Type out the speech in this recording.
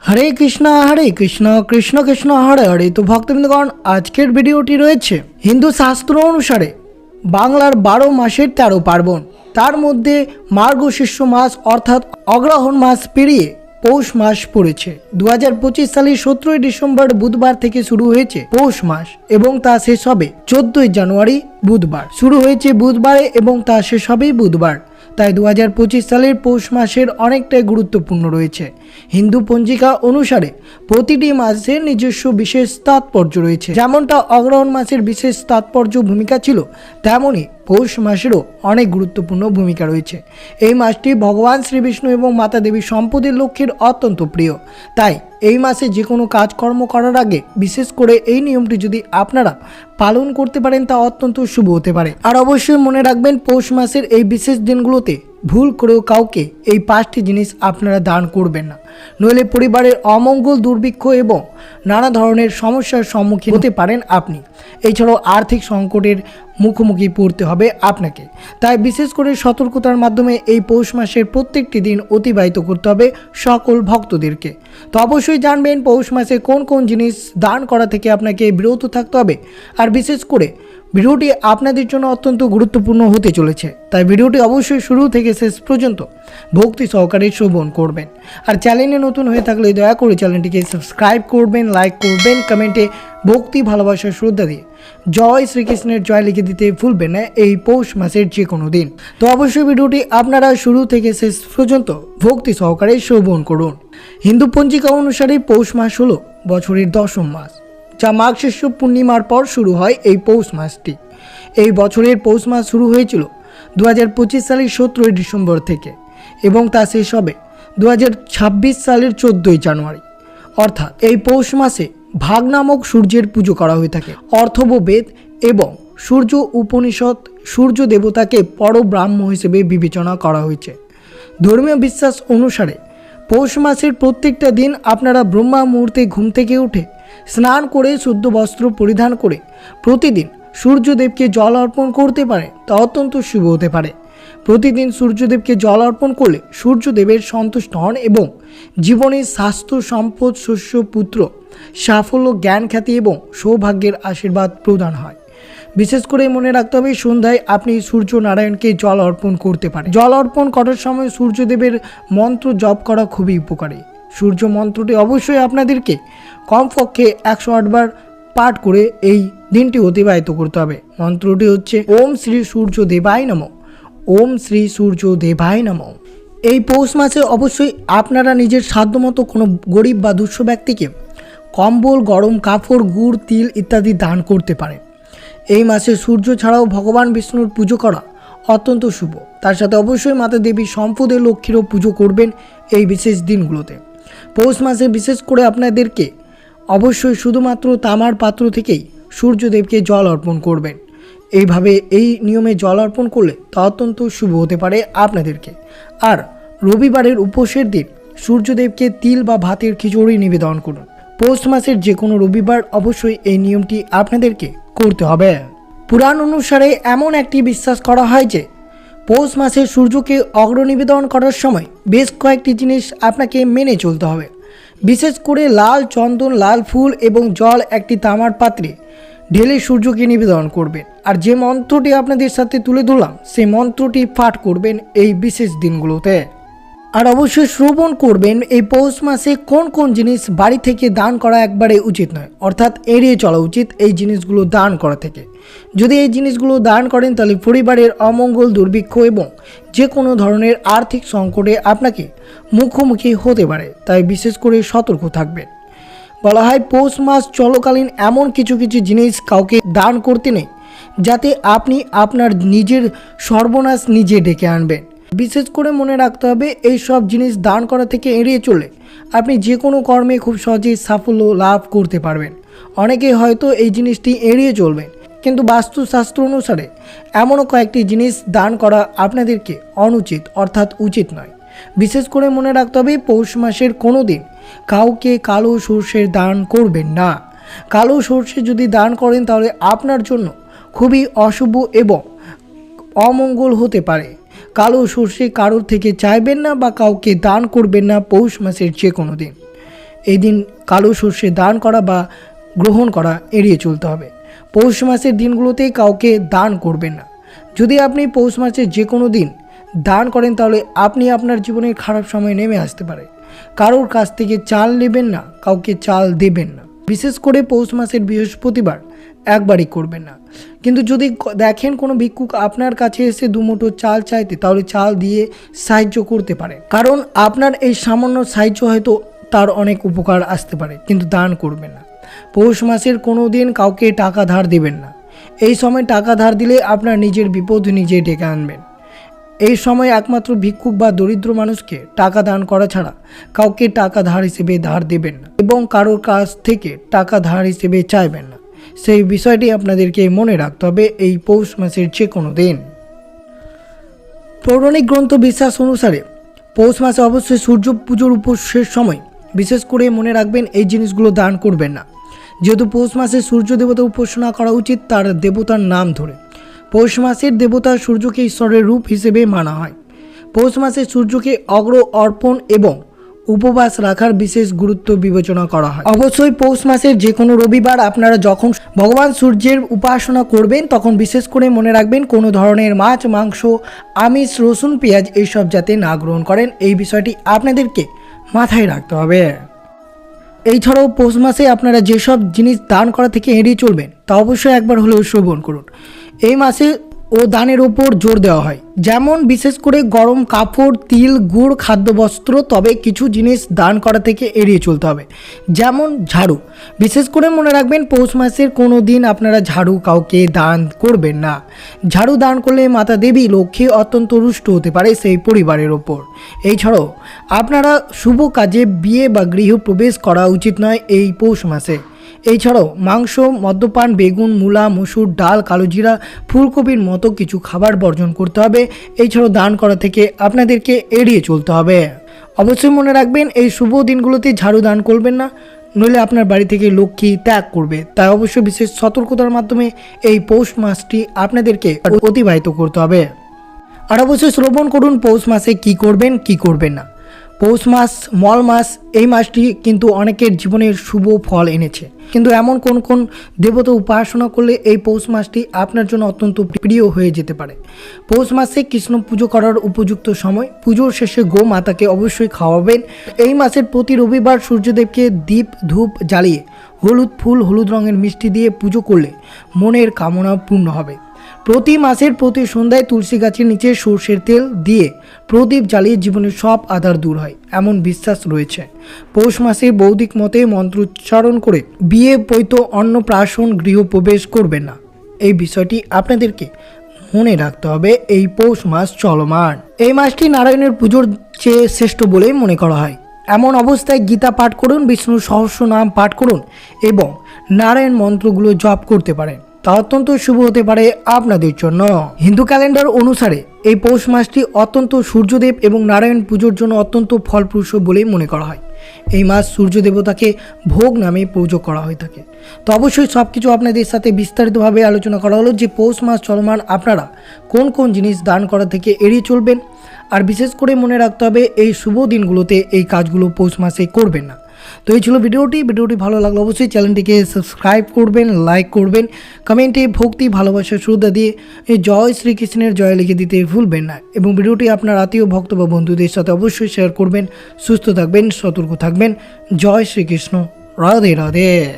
হরে কৃষ্ণ কৃষ্ণ কৃষ্ণ হরে হরে। তো ভক্তবৃন্দগণ, আজকের ভিডিওটি রয়েছে হিন্দু শাস্ত্র অনুসারে বাংলার 12 মাসের 13 পার্বণ, তার মধ্যে মার্গশীর্ষ মাস অর্থাৎ অগ্রহায়ণ মাস পেরিয়ে পৌষ মাস পড়েছে। 2025 সালের 17 ডিসেম্বর বুধবার থেকে শুরু হয়েছে পৌষ মাস এবং তা শেষ হবে 14 জানুয়ারি বুধবার। শুরু হয়েছে বুধবারে এবং তা শেষ হবে বুধবার। তাই 2025 সালের পৌষ মাসের অনেকটাই গুরুত্বপূর্ণ রয়েছে। হিন্দু পঞ্জিকা অনুসারে প্রতিটি মাসের নিজস্ব বিশেষ তাৎপর্য রয়েছে। যেমনটা অগ্রহায়ণ মাসের বিশেষ তাৎপর্য ভূমিকা ছিল, তেমনই পৌষ মাসেরও অনেক গুরুত্বপূর্ণ ভূমিকা রয়েছে। এই মাসটি ভগবান শ্রীবিষ্ণু এবং মাতা দেবী সম্পদের লক্ষ্মীর অত্যন্ত প্রিয়। তাই এই মাসে যে কোনো কাজকর্ম করার আগে বিশেষ করে এই নিয়মটি যদি আপনারা পালন করতে পারেন তা অত্যন্ত শুভ হতে পারে। আর অবশ্যই মনে রাখবেন, পৌষ মাসের এই বিশেষ দিনগুলোতে ভুল করেও কাউকে এই 5টি জিনিস আপনারা দান করবেন না, নইলে পরিবারের অমঙ্গল, দুর্ভিক্ষ এবং নানা ধরনের সমস্যার সম্মুখীন হতে পারেন আপনি। এছাড়াও আর্থিক সংকটের মুখোমুখি পড়তে হবে আপনাকে। তাই বিশেষ করে সতর্কতার মাধ্যমে এই পৌষ মাসের প্রত্যেকটি দিন অতিবাহিত করতে হবে সকল ভক্তদেরকে। তো অবশ্যই জানবেন পৌষ মাসে কোন কোন জিনিস দান করা থেকে আপনাকে বিরত থাকতে হবে। আর বিশেষ করে ভিডিওটি আপনাদের জন্য অত্যন্ত গুরুত্বপূর্ণ হতে চলেছে, তাই ভিডিওটি অবশ্যই শুরু থেকে শেষ পর্যন্ত ভক্তি সহকারে শ্রবণ করবেন। আর চ্যানেলে নতুন হয়ে থাকলে দয়া করে চ্যানেলটিকে সাবস্ক্রাইব করবেন, লাইক করবেন, কমেন্টে ভক্তি, ভালোবাসা, শ্রদ্ধা দিয়ে জয় শ্রীকৃষ্ণের জয় লিখে দিতে ভুলবেন না এই পৌষ মাসের যে কোনো দিন। তো অবশ্যই ভিডিওটি আপনারা শুরু থেকে শেষ পর্যন্ত ভক্তি সহকারে শ্রবণ করুন। হিন্দু পঞ্জিকা অনুসারে পৌষ মাস হলো বছরের 10ম মাস, যা মাঘশীর্ষ পূর্ণিমার পর শুরু হয় এই পৌষ মাসটি। এই বছরের পৌষ মাস শুরু হয়েছিল 2025 সালের 17 ডিসেম্বর থেকে এবং তা শেষ হবে 2026 সালের 14 জানুয়ারি। অর্থাৎ এই পৌষ মাসে ভাগ নামক সূর্যের পুজো করা হয়ে থাকে। অর্থববেদ এবং সূর্য উপনিষদ সূর্য দেবতাকে পরব্রাহ্ম হিসেবে বিবেচনা করা হয়েছে। ধর্মীয় বিশ্বাস অনুসারে পৌষ মাসের প্রত্যেকটা দিন আপনারা ব্রহ্মা মুহূর্তে ঘুম থেকে উঠে স্নান করে শুদ্ধ বস্ত্র পরিধান করে প্রতিদিন সূর্যদেবকে জল অর্পণ করতে পারে, তা অত্যন্ত শুভ হতে পারে। প্রতিদিন সূর্যদেবকে জল অর্পণ করলে সূর্যদেবের সন্তুষ্ট হন এবং জীবনের স্বাস্থ্য, সম্পদ, শস্য, পুত্র, সাফল্য, জ্ঞান, খ্যাতি এবং সৌভাগ্যের আশীর্বাদ প্রদান হয়। বিশেষ করে মনে রাখতে হবে, সন্ধ্যায় আপনি সূর্য নারায়ণকে জল অর্পণ করতে পারেন। জল অর্পণ করার সময় সূর্যদেবের মন্ত্র জপ করা খুবই উপকারী। সূর্য মন্ত্রটি অবশ্যই আপনাদেরকে কমপক্ষে 108 বার পাঠ করে এই দিনটি অতিবাহিত করতে হবে। মন্ত্রটি হচ্ছে ওম শ্রী সূর্য দেবায় নমঃ, ওম শ্রী সূর্য দেবায় নমঃ। এই পৌষ মাসে অবশ্যই আপনারা নিজের সাধ্যমতো কোনো গরিব বা দুঃস্থ ব্যক্তিকে কম্বল, গরম কাপড়, গুড়, তিল ইত্যাদি দান করতে পারেন। এই মাসে সূর্য ছাড়াও ভগবান বিষ্ণুর পুজো করা অত্যন্ত শুভ। তার সাথে অবশ্যই মাতা দেবী সম্পদের লক্ষ্মীরও পুজো করবেন এই বিশেষ দিনগুলোতে। পৌষ মাসে বিশেষ করে আপনাদেরকে অবশ্যই শুধুমাত্র তামার পাত্র থেকেই সূর্যদেবকে জল অর্পণ করবেন। এইভাবে এই নিয়মে জল অর্পণ করলে তা অত্যন্ত শুভ হতে পারে আপনাদেরকে। আর রবিবারের উপোসের দিন সূর্যদেবকে তিল বা ভাতের খিচুড়ি নিবেদন করুন। পৌষ মাসের যে কোনো রবিবার অবশ্যই এই নিয়মটি আপনাদেরকে করতে হবে। পুরাণ অনুসারে এমন একটি বিশ্বাস করা হয় যে পৌষ মাসে সূর্যকে অগ্র নিবেদন করার সময় বেশ কয়েকটি জিনিস আপনাকে মেনে চলতে হবে। বিশেষ করে লাল চন্দন, লাল ফুল এবং জল একটি তামার পাত্রে ঢেলে সূর্যকে নিবেদন করবেন। আর যে মন্ত্রটি আপনাদের সাথে তুলে ধরলাম সেই মন্ত্রটি পাঠ করবেন এই বিশেষ দিনগুলোতে। আর অবশ্যই শ্রবণ করবেন এই পৌষ মাসে কোন কোন জিনিস বাড়ি থেকে দান করা একবারে উচিত নয়, অর্থাৎ এড়িয়ে চলা উচিত এই জিনিসগুলো দান করা থেকে। যদি এই জিনিসগুলো দান করেন তাহলে পরিবারের অমঙ্গল, দুর্ভিক্ষ এবং যে কোনো ধরনের আর্থিক সংকটে আপনাকে মুখোমুখি হতে পারে। তাই বিশেষ করে সতর্ক থাকবেন। বলা হয় পৌষ মাস চলাকালীন এমন কিছু কিছু জিনিস কাউকে দান করতে নেই, যাতে আপনি আপনার নিজের সর্বনাশ নিজে ডেকে আনবেন। বিশেষ করে মনে রাখতে হবে, এই সব জিনিস দান করা থেকে এড়িয়ে চললে আপনি যে কোনো কর্মে খুব সহজেই সাফল্য লাভ করতে পারবেন। অনেকেই হয়তো এই জিনিসটি এড়িয়ে চলবেন, কিন্তু বাস্তুশাস্ত্র অনুসারে এমনও কয়েকটি জিনিস দান করা আপনাদেরকে অনুচিত, অর্থাৎ উচিত নয়। বিশেষ করে মনে রাখতে হবে, পৌষ মাসের কোনো দিন কাউকে কালো সর্ষের দান করবেন না। কালো সর্ষে যদি দান করেন তাহলে আপনার জন্য খুবই অশুভ এবং অমঙ্গল হতে পারে। কালো সর্ষে কারোর থেকে চাইবেন না বা কাউকে দান করবেন না পৌষ মাসের যে কোনো দিন। এই দিন কালো সর্ষে দান করা বা গ্রহণ করা এড়িয়ে চলতে হবে। পৌষ মাসের দিনগুলোতে কাউকে দান করবেন না। যদি আপনি পৌষ মাসের যে কোনো দিন দান করেন তাহলে আপনি আপনার জীবনের খারাপ সময় নেমে আসতে পারে। কারোর কাছ থেকে চাল নেবেন না, কাউকে চাল দেবেন না। বিশেষ করে পৌষ মাসের বৃহস্পতিবার একবারই করবেন না। কিন্তু যদি দেখেন কোনো ভিক্ষুক আপনার কাছে এসে দুমুঠো চাল চাইতে, তাহলে চাল দিয়ে সাহায্য করতে পারে, কারণ আপনার এই সামান্য সাহায্য হয়তো তার অনেক উপকার আসতে পারে। কিন্তু দান করবেন না। পৌষ মাসের কোনো দিন কাউকে টাকা ধার দেবেন না। এই সময় টাকা ধার দিলে আপনার নিজের বিপদ নিজে ডেকে আনবেন। এই সময় একমাত্র ভিক্ষুক বা দরিদ্র মানুষকে টাকা দান করা ছাড়া কাউকে টাকা ধার হিসেবে ধার দেবেন না এবং কারোর কাছ থেকে টাকা ধার হিসেবে চাইবেন না। সেই বিষয়টি আপনাদেরকে মনে রাখতে হবে এই পৌষ মাসের যে কোনো দিন। পৌরাণিক গ্রন্থ বিশ্বাস অনুসারে পৌষ মাসে অবশ্যই সূর্য পুজোর উপোসের সময় বিশেষ করে মনে রাখবেন এই জিনিসগুলো দান করবেন না। যেহেতু পৌষ মাসে সূর্য দেবতা উপাসনা করা উচিত তার দেবতার নাম ধরে। পৌষ মাসের দেবতা সূর্যকে ঈশ্বরের রূপ হিসেবে মানা হয়। পৌষ মাসে সূর্যকে অগ্র অর্পণ এবং উপবাস রাখার বিশেষ গুরুত্ব বিবেচনা করা হয়। অবশ্যই পৌষ মাসের যে কোনো রবিবার আপনারা যখন ভগবান সূর্যের উপাসনা করবেন তখন বিশেষ করে মনে রাখবেন কোনো ধরনের মাছ, মাংস, আমিষ, রসুন, পেঁয়াজ এইসব যাতে না গ্রহণ করেন, এই বিষয়টি আপনাদেরকে মাথায় রাখতে হবে। এছাড়াও পৌষ মাসে আপনারা যেসব জিনিস দান করা থেকে এড়িয়ে চলবেন তা অবশ্যই একবার হলেও শ্রবণ করুন। এই মাসে ও দানের ওপর জোর দেওয়া হয়, যেমন বিশেষ করে গরম কাপড়, তিল, গুড়, খাদ্যবস্ত্র। তবে কিছু জিনিস দান করা থেকে এড়িয়ে চলতে হবে, যেমন ঝাড়ু। বিশেষ করে মনে রাখবেন পৌষ মাসের কোনো দিন আপনারা ঝাড়ু কাউকে দান করবেন না। ঝাড়ু দান করলে মাতা দেবী লক্ষ্মী অত্যন্ত রুষ্ট হতে পারে সেই পরিবারের ওপর। এছাড়াও আপনারা শুভ কাজে বিয়ে বা গৃহপ্রবেশ করা উচিত নয় এই পৌষ মাসে। এছাড়াও মাংস, মদ্যপান, বেগুন, মূলা, মসুর ডাল, কালোজিরা, ফুলকপির মতো কিছু খাবার বর্জন করতে হবে। এছাড়াও দান করা থেকে আপনাদেরকে এড়িয়ে চলতে হবে। অবশ্যই মনে রাখবেন এই শুভ দিনগুলোতে ঝাড়ু দান করবেন না, নইলে আপনার বাড়ি থেকে লক্ষ্মী ত্যাগ করবে। তাই অবশ্যই বিশেষ সতর্কতার মাধ্যমে এই পৌষ মাসটি আপনাদেরকে অতিবাহিত করতে হবে। আর অবশ্যই শ্রবণ করুন পৌষ মাসে কি করবেন কি করবেন না। পৌষ মাস, মল মাস, এই মাসটি কিন্তু অনেকের জীবনের শুভ ফল এনেছে। কিন্তু এমন কোন কোন দেবতা উপাসনা করলে এই পৌষ মাসটি আপনার জন্য অত্যন্ত প্রিয় হয়ে যেতে পারে। পৌষ মাসে কৃষ্ণ পুজো করার উপযুক্ত সময়। পুজোর শেষে গো মাতাকে অবশ্যই খাওয়াবেন। এই মাসের প্রতি রবিবার সূর্যদেবকে দীপ ধূপ জ্বালিয়ে হলুদ ফুল, হলুদ রঙের মিষ্টি দিয়ে পুজো করলে মনের কামনা পূর্ণ হবে। প্রতি মাসের প্রতি সন্ধ্যায় তুলসী গাছের নিচে সর্ষের তেল দিয়ে প্রদীপ জ্বালিয়ে জীবনের সব আধার দূর হয় এমন বিশ্বাস রয়েছে। পৌষ মাসে বৌদিক মতে মন্ত্রোচ্চারণ করে বিয়ে, পৈত, অন্নপ্রাশন, গৃহপ্রবেশ করবেন না। এই বিষয়টি আপনাদেরকে মনে রাখতে হবে এই পৌষ মাস চলমান। এই মাসটি নারায়ণের পুজোর চেয়ে শ্রেষ্ঠ বলেই মনে করা হয়। এমন অবস্থায় গীতা পাঠ করুন, বিষ্ণুর সহস্র নাম পাঠ করুন এবং নারায়ণ মন্ত্রগুলো জপ করতে পারেন। তা অত্যন্ত শুভ হতে পারে আপনাদের জন্য। হিন্দু ক্যালেন্ডার অনুসারে এই পৌষ মাসটি অত্যন্ত সূর্যদেব এবং নারায়ণ পুজোর জন্য অত্যন্ত ফলপ্রসূ বলেই মনে করা হয়। এই মাস সূর্য দেবতাকে ভোগ নামে পুজো করা হয়ে থাকে। তো অবশ্যই সব কিছু আপনাদের সাথে বিস্তারিতভাবে আলোচনা করা হলো যে পৌষ মাস চলমান আপনারা কোন কোন জিনিস দান করা থেকে এড়িয়ে চলবেন। আর বিশেষ করে মনে রাখতে হবে এই শুভ দিনগুলোতে এই কাজগুলো পৌষ মাসে করবেন না। তো এই ছিল ভিডিওটি ভালো লাগলো অবশ্যই চ্যানেলটিকে সাবস্ক্রাইব করবেন, লাইক করবেন, কমেন্টে ভক্তি, ভালোবাসা, শ্রদ্ধা দিয়ে জয় শ্রীকৃষ্ণের জয় লিখে দিতে ভুলবেন না এবং ভিডিওটি আপনার আত্মীয় ভক্ত বা বন্ধুদের সাথে অবশ্যই শেয়ার করবেন। সুস্থ থাকবেন, সতর্ক থাকবেন। জয় শ্রীকৃষ্ণ, রাধে রাধে।